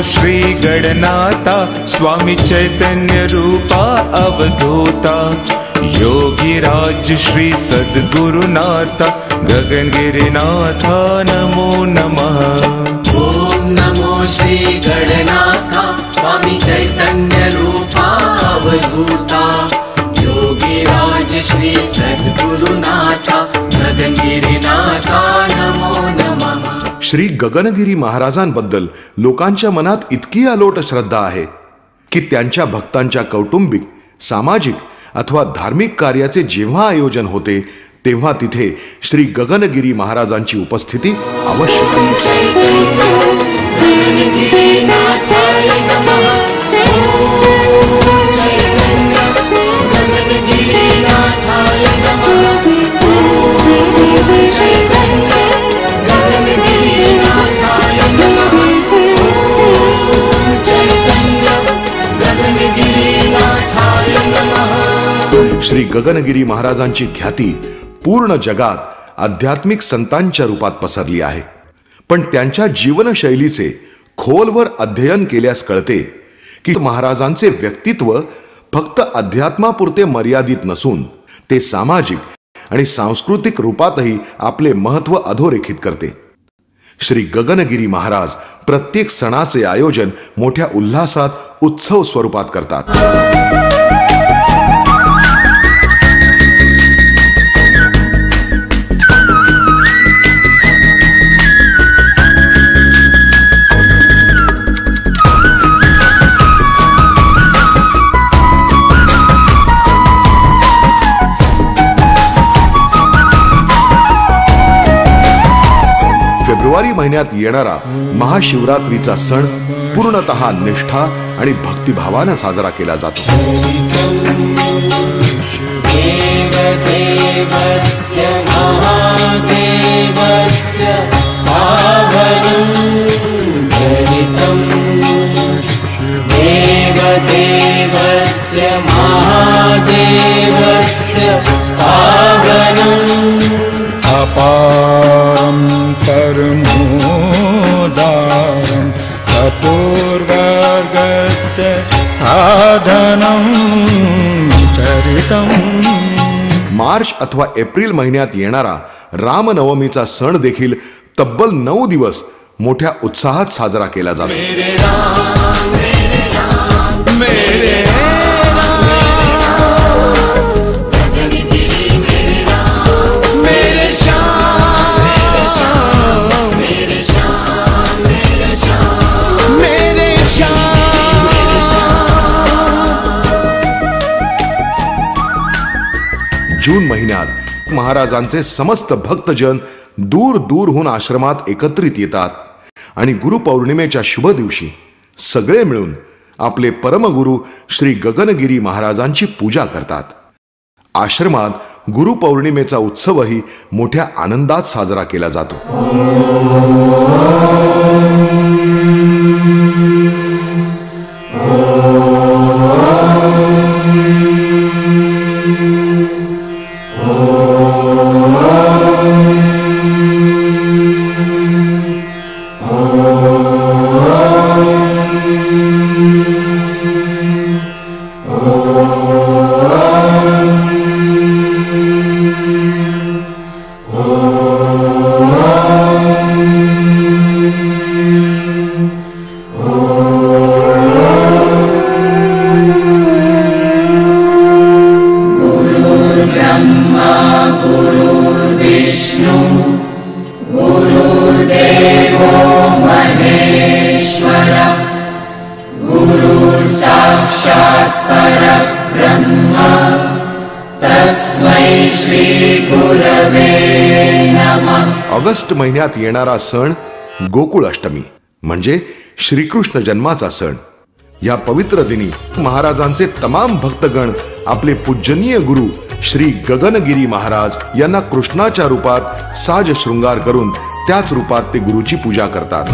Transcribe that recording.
श्री गणनाथा स्वामी चैतन्य रूपा अवधूता योगीराज श्री सद्गुरुनाथा गगनगिरिनाथा नमो नमः। ओम नमो श्री गणनाथा स्वामी चैतन्य रूपा अवधूता योगीराज श्री सद्गुरुनाथा गगनगिरिनाथा नमो नमः। श्री गगनगिरी महाराजांबद्दल लोकांच्या मनात इतकी अलोट श्रद्धा आहे की त्यांच्या भक्तांच्या कौटुंबिक, सामाजिक अथवा धार्मिक कार्याचे जेव्हा आयोजन होते तेव्हा तिथे श्री गगनगिरी महाराजांची उपस्थिती आवश्यक आहे। श्री गगनगिरी महाराजांची ख्याती पूर्ण जगात आध्यात्मिक संतांच्या रूपात पसरली आहे, पण त्यांच्या जीवनशैलीचे खोलवर अध्ययन केल्यास कळते की महाराजांचे व्यक्तित्व फक्त अध्यात्मापुरते मर्यादित नसून ते सामाजिक आणि सांस्कृतिक रूपातही आपले महत्त्व अधोरेखित करते। श्री गगनगिरी महाराज प्रत्येक सणाचे आयोजन मोठ्या उल्हासात उत्सव स्वरूपात करतात। फेब्रुवारी महिन्यात येणारा महाशिवरात्रीचा सण पूर्णतः निष्ठा आणि भक्तिभावाने साजरा केला जातो। अपारं परमोदारं तपोर्वर्गस्य साधनं चरितं। मार्च अथवा एप्रिल महिन्यात येणारा रामनवमीचा सण देखील तब्बल 9 दिवस मोठ्या उत्साहात साजरा केला जातो। मेरे राम मेरे राम मेरे जून महिन्यात महाराजांचे समस्त भक्तजन दूर दूरहून आश्रमात एकत्रित येतात आणि गुरुपौर्णिमेच्या शुभ दिवशी सगळे मिळून आपले परमगुरु श्री गगनगिरी महाराजांची पूजा करतात। आश्रमात गुरुपौर्णिमेचा उत्सवही मोठ्या आनंदात साजरा केला जातो। ऑगस्ट महिन्यात येणारा सण गोकुळ अष्टमी म्हणजे श्रीकृष्ण जन्माचा सण। या पवित्र दिनी महाराजांचे तमाम भक्तगण आपले पूजनीय गुरु श्री गगनगिरी महाराज यांना कृष्णाच्या रूपात साज शृंगार करून त्याच रूपात ते गुरुची पूजा करतात।